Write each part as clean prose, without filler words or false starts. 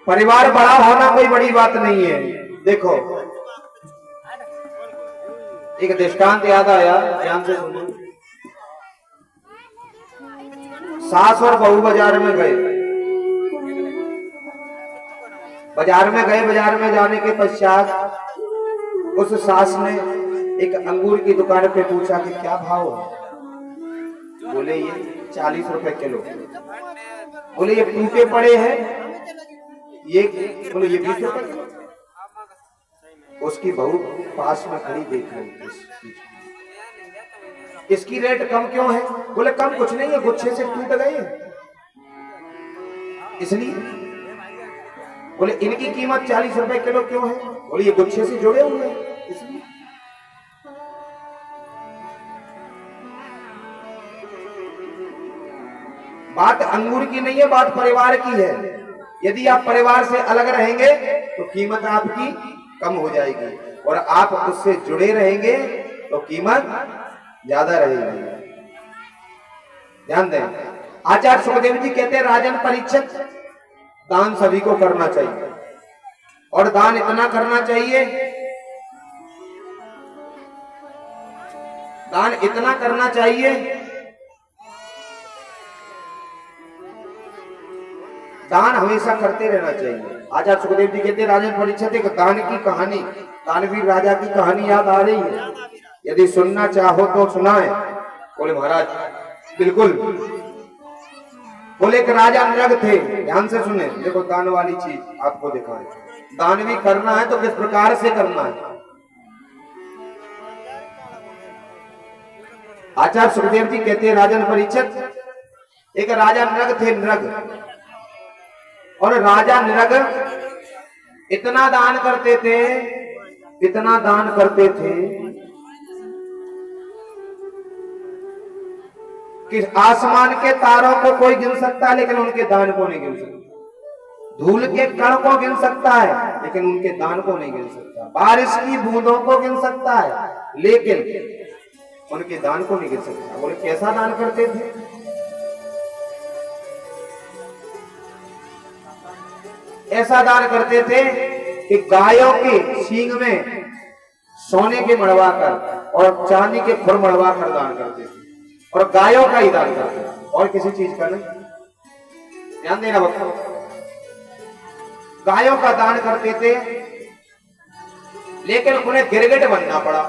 परिवार बड़ा होना कोई बड़ी बात नहीं है। देखो एक दृष्टांत याद आया, ध्यान से सुनो। सास और बहू बाजार में गए। बाजार में जाने के पश्चात उस सास ने एक अंगूर की दुकान पे पूछा कि क्या भाव है। बोले ये 40 रुपए किलो। बोले ये टूटे पड़े हैं, ये बोले ये 20 रुपए किलो। उसकी बहू पास में खड़ी देख रही, इसकी रेट कम क्यों है? बोले कम कुछ नहीं है, गुच्छे से टूट गए हैं इसलिए। बोले इनकी कीमत 40 रुपए किलो क्यों है? बोले ये गुच्छे से जुड़े हुए हैं इसलिए। बात अंगूर की नहीं है, बात परिवार की है। यदि आप परिवार से अलग रहेंगे तो कीमत आपकी कम हो जाएगी, और आप उससे जुड़े रहेंगे तो कीमत ज्यादा रहेगी। ध्यान दें, आचार्य सुखदेव जी कहते हैं राजन परीक्षित, दान सभी को करना चाहिए, और दान इतना करना चाहिए, दान इतना करना चाहिए, दान हमेशा करते रहना चाहिए। आचार्य सुखदेव जी कहते हैं राजन परीक्षित, एक दान की कहानी, दानवीर राजा की कहानी याद आ रही है, यदि सुनना चाहो तो सुनाए। बोले महाराज बिल्कुल। बोले एक राजा नृग थे, ध्यान से सुने, देखो दान वाली चीज आपको दिखाएं। दान भी करना है तो किस प्रकार से करना है। आचार्य सुखदेव जी कहते हैं राजन परीक्षित, एक राजा नृग थे, नृग। और राजा नृग इतना दान करते थे, इतना दान करते थे कि आसमान के तारों को कोई गिन सकता है लेकिन उनके दान को नहीं गिन सकता। धूल के कण को गिन सकता है लेकिन उनके दान को नहीं गिन सकता। बारिश की बूंदों को गिन सकता है लेकिन उनके दान को नहीं गिन सकता। बोले कैसा दान करते थे? ऐसा दान करते थे कि गायों के सींग में सोने के मड़वा कर और चांदी के खुर मड़वा कर दान करते थे, और गायों का ही दान करते थे, और किसी चीज का नहीं। ध्यान देना बच्चों, गायों का दान करते थे लेकिन उन्हें गिरगिट बनना पड़ा।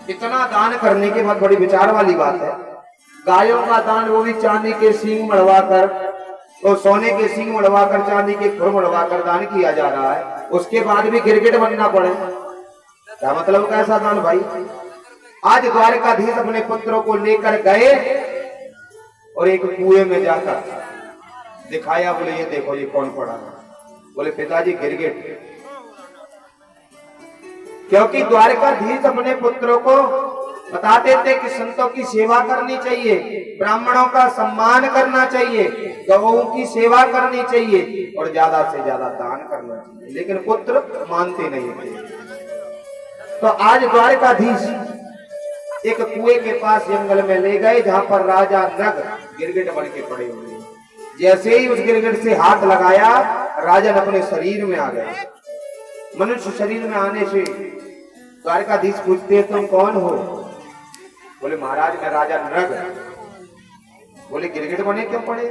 इतना दान करने के बाद बड़ी विचार वाली बात है, गायों का दान वो भी चांदी के सींग मड़वा कर, तो सोने के सींग मड़वाकर चांदी के खुर मड़वाकर दान किया जा रहा है, उसके बाद भी गिरगिट बनना पड़े। क्या मतलब कैसा दान भाई? आज द्वारकाधीश अपने पुत्रों को लेकर गए और एक कुएं में जाकर दिखाया, बोले ये देखो ये कौन पड़ा है। बोले पिताजी गिरगिट। क्योंकि द्वारकाधीश अपने पुत्रों को बताते थे कि संतों की सेवा करनी चाहिए, ब्राह्मणों का सम्मान करना चाहिए, गौओं की सेवा करनी चाहिए और ज्यादा से ज्यादा दान करना चाहिए, लेकिन पुत्र मानते नहीं थे। तो आज द्वारकाधीश एक कुएं के पास जंगल में ले गए जहां पर राजा नृग गिरगिट बन के पड़े हुए हैं। जैसे ही उस गिरगिट से हाथ लगाया, राजन अपने शरीर में आ गए। मनुष्य शरीर में आने से द्वारकाधीश पूछते तुम कौन हो? बोले महाराज मैं राजा नृग। बोले गिरगिट बने क्यों पड़े?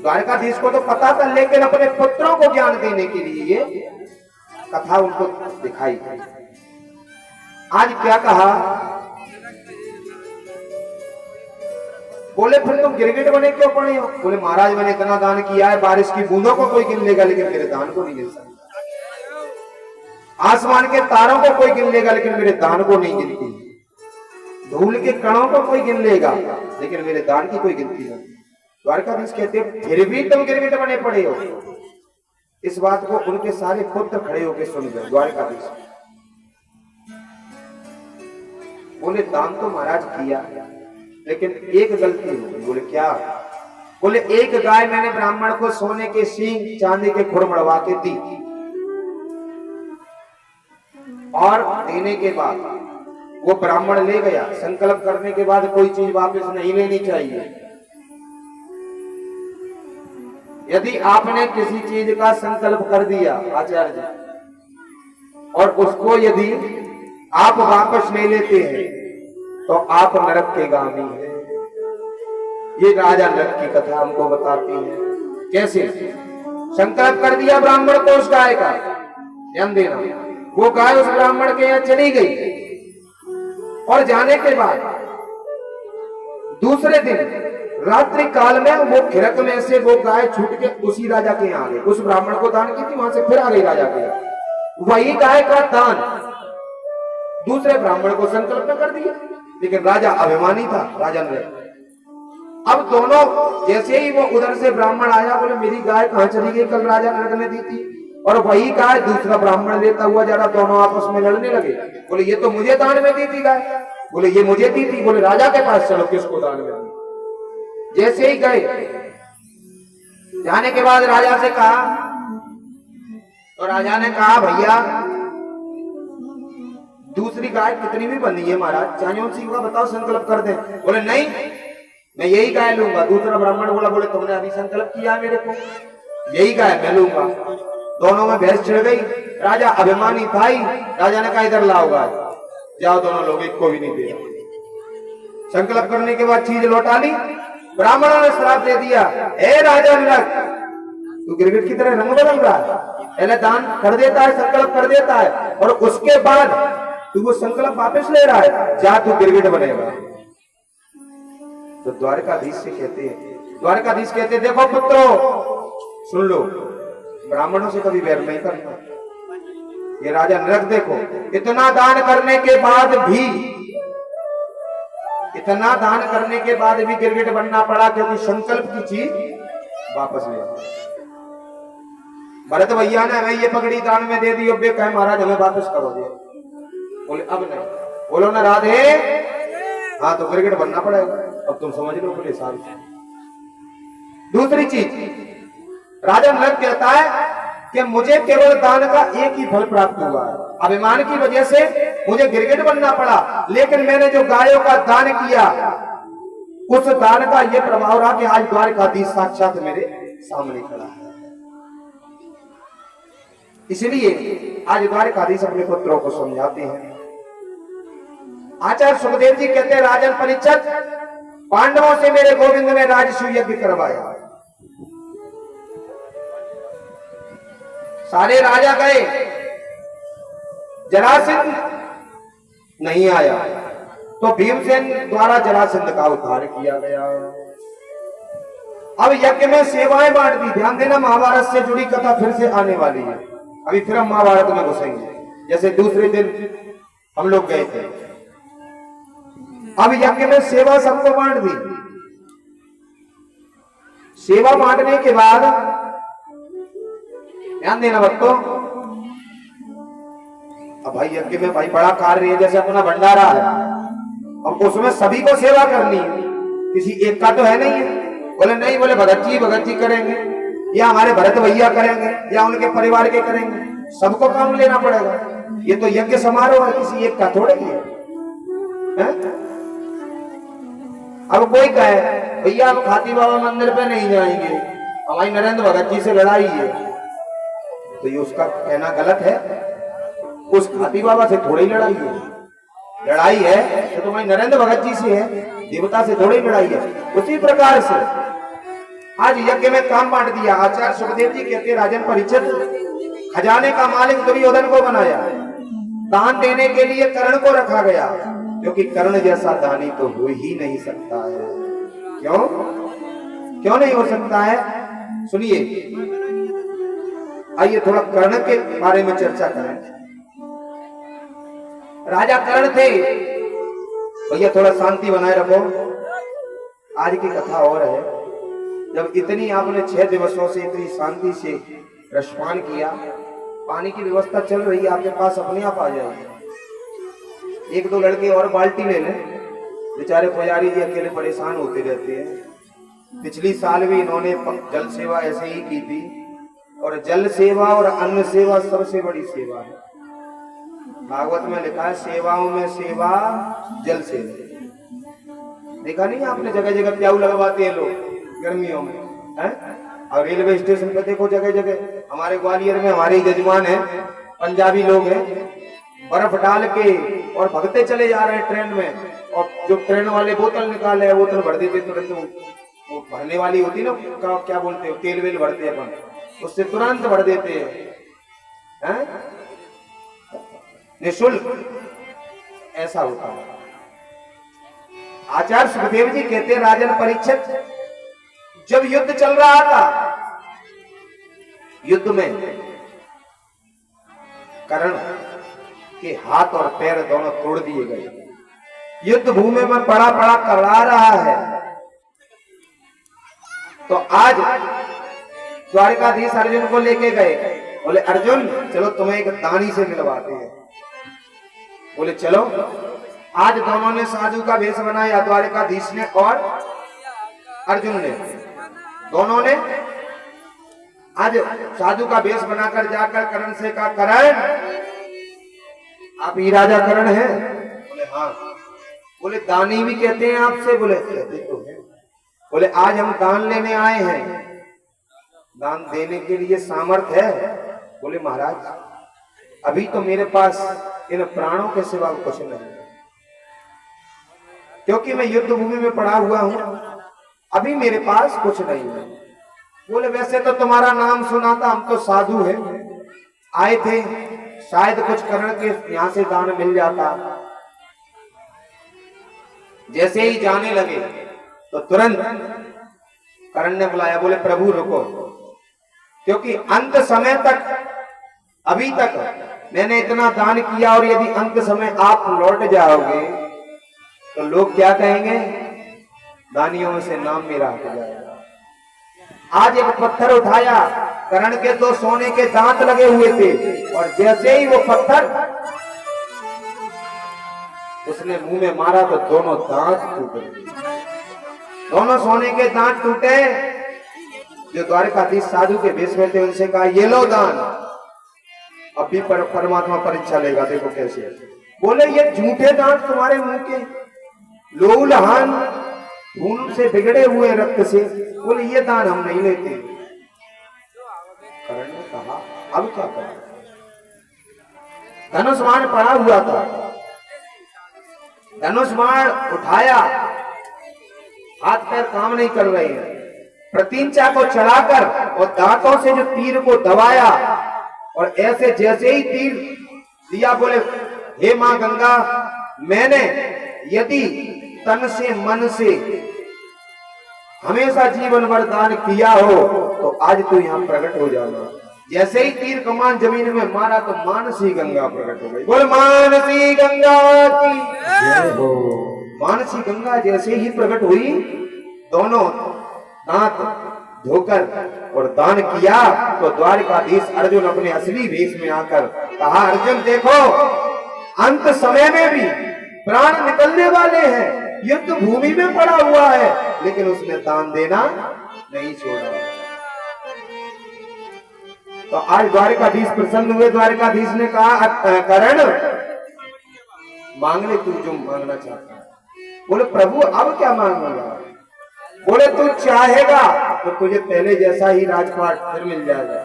द्वारकाधीश को तो पता था, लेकिन अपने पुत्रों को ज्ञान देने के लिए ये कथा उनको दिखाई। आज क्या कहा? बोले फिर तुम गिरगिट बने क्यों पड़े हो? बोले महाराज मैंने इतना दान किया है, बारिश की बूंदों को कोई गिन लेगा लेकिन मेरे दान को नहीं गिन सकता। आसमान के तारों को कोई गिन लेगा लेकिन मेरे दान को नहीं गिनती। धूल के कणों को कोई गिन लेगा लेकिन मेरे दान की कोई गिनती नहीं। द्वारकाधीश कहते फिर भी तुम गिरगिट बने पड़े हो। इस बात को उनके सारे पुत्र खड़े होकर सुन गए। द्वारकाधीश बोले दान तो महाराज किया लेकिन एक गलती हो गई। बोले क्या? बोले एक गाय मैंने ब्राह्मण को सोने के सींग चांदी के खुर मड़वा के दी, और देने के बाद वो ब्राह्मण ले गया। संकल्प करने के बाद कोई चीज वापस नहीं लेनी चाहिए। यदि आपने किसी चीज का संकल्प कर दिया आचार्य जी, और उसको यदि आप वापस ले लेते हैं तो आप नरक के गामी हैं। ये राजा नरक की कथा हमको बताती है। कैसे? संकल्प कर दिया ब्राह्मण को उस गाय का, ध्यान देना, वो गाय उस ब्राह्मण के यहाँ चली गई और जाने के बाद दूसरे दिन रात्रि काल में वो खिरक में से वो गाय छूट के उसी राजा के यहाँ आ गई। उस ब्राह्मण को दान की थी, वहां से फिर आ गई राजा के यहाँ। वही गाय का दान दूसरे ब्राह्मण को संकल्प कर दिया, लेकिन राजा अभिमानी था, राजा ने। अब दोनों जैसे ही वो उधर से ब्राह्मण आया, बोले मेरी गाय कहां चली गई, कल राजा नरक ने दी थी, और वही गाय दूसरा ब्राह्मण लेता हुआ जा रहा। दोनों आपस में लड़ने लगे। बोले ये तो मुझे दान में दी थी गाय, बोले ये मुझे दी थी। बोले राजा के पास चलो, किसको दान में दी। जैसे ही गए, जाने के बाद राजा से कहा, तो राजा ने कहा भैया दूसरी गाय कितनी भी बनी है महाराज, चाहिए सी का बताओ, संकल्प कर दे। बोले नहीं, मैं यही गाय लूंगा। दूसरा ब्राह्मण बोला, बोले तुमने अभी संकल्प किया मेरे को, यही गाय मैं लूंगा। दोनों में बहस छिड़ गई। राजा अभिमानी था ही, राजा ने कहा इधर लाओ गाय, जाओ दोनों लोग, एक को भी नहीं दिया। संकल्प करने के बाद चीज लौटा ली। ब्राह्मणों ने श्राप दे दिया, हे राजा नरक, तू गिरगिट की तरह रंग बदल रहा है। पहले दान कर देता है, संकल्प कर देता है, और उसके बाद तू वो संकल्प वापस ले रहा है, जा तू गिरगिट बनेगा। तो द्वारकाधीश से कहते हैं, द्वारकाधीश कहते हैं देखो पुत्रो सुन लो, ब्राह्मणों से कभी वैर नहीं करना। ये राजा नरक देखो, इतना दान करने के बाद भी, इतना दान करने के बाद भी गिरगिट बनना पड़ा, क्योंकि संकल्प की चीज वापस ले। भरत भैया ने हमें ये पगड़ी दान में दे दी, अब कहे महाराज हमें वापस करो दे। बोले अब नहीं। बोलो ना राधे, हाँ तो गिरगिट बनना पड़ेगा, अब तुम समझ लो। बोले सारी। दूसरी चीज, राजा नरक कहता है कि मुझे केवल दान का एक ही फल प्राप्त हुआ है, अभिमान की वजह से मुझे गिरगिट बनना पड़ा, लेकिन मैंने जो गायों का दान किया उस दान का यह प्रभाव रहा कि आज द्वारकाधीश साक्षात मेरे सामने खड़ा है। इसलिए आज द्वारकाधीश अपने पुत्रों को समझाते हैं। आचार्य सुखदेव जी कहते हैं, राजन परीक्षित, पांडवों से मेरे गोविंद ने राजसूय यज्ञ करवाया। सारे राजा गए, जरासंध नहीं आया, तो भीमसेन द्वारा जरासंध का उद्धार किया गया। अब यज्ञ में सेवाएं बांट दी। ध्यान देना, महाभारत से जुड़ी कथा फिर से आने वाली है। अभी फिर हम महाभारत में घुसेंगे, जैसे दूसरे दिन हम लोग गए थे। अब यज्ञ में सेवा सबको बांट दी। सेवा बांटने के बाद ध्यान देना भक्तों, अब भाई यज्ञ में भाई बड़ा कार्य है, जैसे अपना भंडारा है, अब उसमें सभी को सेवा करनी है, किसी एक का तो है नहीं है। बोले नहीं, बोले भगत जी करेंगे, या हमारे भरत भैया करेंगे, या उनके परिवार के करेंगे, सबको काम लेना पड़ेगा। ये तो यज्ञ समारोह है, किसी एक का थोड़े ही है। अब कोई कहे भैया हम खाती बाबा मंदिर पे नहीं जाएंगे, हमारी नरेंद्र भगत जी से लड़ाई है, तो ये उसका कहना गलत है। उस खाती बाबा से थोड़ी लड़ाई है, लड़ाई है तो तुम्हारी नरेंद्र भगत जी से है, देवता से थोड़ी लड़ाई है। उसी प्रकार से आज यज्ञ में काम बांट दिया। आचार्य सुखदेव जी कहते हैं, राजन परीक्षित, खजाने का मालिक दुर्योधन को बनाया, दान देने के लिए कर्ण को रखा गया, क्योंकि कर्ण जैसा दानी तो हो ही नहीं सकता है। क्यों नहीं हो सकता है? सुनिए, आइए थोड़ा कर्ण के बारे में चर्चा करें। राजा कर्ण थे, भैया थोड़ा शांति बनाए रखो। आज की कथा और है, जब इतनी आपने 6 दिवसों से इतनी शांति से रसपान किया, पानी की व्यवस्था चल रही है, आपके पास अपने आप आ जाएगी। 1-2 लड़के और बाल्टी ले लें, बेचारे पुजारी जी अकेले परेशान होते रहते हैं। पिछली साल भी इन्होंने जल सेवा ऐसे ही की थी, और जल सेवा और अन्न सेवा सबसे बड़ी सेवा है। भागवत में लिखा है सेवाओं में सेवा जल से। देखा नहीं आपने, जगह जगह प्याऊ लगवाते हैं लोग गर्मियों में, हैं? और रेलवे स्टेशन पे देखो जगह जगह। हमारे ग्वालियर में हमारे यजमान है, पंजाबी लोग हैं, बर्फ डाल के और भगते चले जा रहे हैं ट्रेन में, और जो ट्रेन वाले बोतल निकाले बोतल भर देते तुरंत। वो भरने वाली होती ना, क्या बोलते हो, तेल वेल भरते हैं अपन, उससे तुरंत भर देते हैं, निःशुल्क। ऐसा होता है। आचार्य सुखदेव जी कहते हैं, राजन परीक्षित, जब युद्ध चल रहा था, युद्ध में कर्ण के हाथ और पैर दोनों तोड़ दिए गए, युद्ध भूमि में पड़ा पड़ा करड़ा रहा है। तो आज द्वारकाधीश अर्जुन को लेके गए, बोले अर्जुन चलो तुम्हें एक दानी से मिलवाते हैं। बोले चलो। आज दोनों ने साधु का वेश बनाया, द्वारकाधीश ने और अर्जुन ने, दोनों ने आज साधु का वेश बनाकर जाकर कर्ण से कहा, कर्ण आप ही राजा कर्ण हैं? बोले हाँ। बोले दानी भी कहते हैं आपसे? बोले कहते तो हैं। बोले आज हम दान लेने आए हैं, दान देने के लिए सामर्थ्य है? बोले महाराज अभी तो मेरे पास इन प्राणों के सिवा कुछ नहीं, क्योंकि मैं युद्ध भूमि में पड़ा हुआ हूं, अभी मेरे पास कुछ नहीं है। बोले वैसे तो तुम्हारा नाम सुना था, हम तो साधु हैं, आए थे, शायद कुछ कर्ण के यहां से दान मिल जाता। जैसे ही जाने लगे तो तुरंत कर्ण ने बुलाया, बोले प्रभु रुको, क्योंकि अंत समय तक, अभी तक मैंने इतना दान किया, और यदि अंत समय आप लौट जाओगे तो लोग क्या कहेंगे? दानियों में से नाम मेरा हट जाएगा। आज एक पत्थर उठाया, कर्ण के दो सोने के दांत लगे हुए थे, और जैसे ही वो पत्थर उसने मुंह में मारा तो दोनों दांत टूट गए, दोनों सोने के दांत टूटे। जो द्वारकाधीश साधु के भेष में थे उनसे कहा, ये लो दान, अभी परमात्मा परीक्षा लेगा, देखो कैसे। बोले ये झूठे दांत तुम्हारे मुंह के, लोहू लहान खून से बिगड़े हुए रक्त से, बोले ये दान हम नहीं लेते। कर्ण ने कहा अब क्या करें? धनुष बाण पड़ा हुआ था, धनुष बाण उठाया, हाथ पैर काम नहीं कर रहे हैं, प्रतींचा को चढ़ाकर और दांतों से जो तीर को दबाया, और ऐसे जैसे ही तीर दिया, बोले हे मां गंगा, मैंने यदि तन से मन से हमेशा जीवन भर दान किया हो तो आज तो यहाँ प्रकट हो जाना। जैसे ही तीर कमान जमीन में मारा तो मानसी गंगा प्रकट हो गई। बोले मानसी गंगा की जय हो। मानसी गंगा जैसे ही प्रकट हुई, दोनों दांत धोकर और दान किया, तो द्वारकाधीश अर्जुन अपने असली वेश में आकर कहा, अर्जुन देखो अंत समय में भी प्राण निकलने वाले हैं, युद्ध भूमि में पड़ा हुआ है, लेकिन उसने दान देना नहीं छोड़ा। तो आज द्वारकाधीश प्रसन्न हुए। द्वारकाधीश ने कहा, कर्ण मांग ले तू जो मांगना चाहता है। बोले प्रभु अब क्या मांगूंगा? बोले तू चाहेगा तो तुझे पहले जैसा ही राजपाट फिर मिल जाएगा।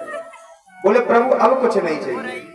बोले प्रभु अब कुछ नहीं चाहिए।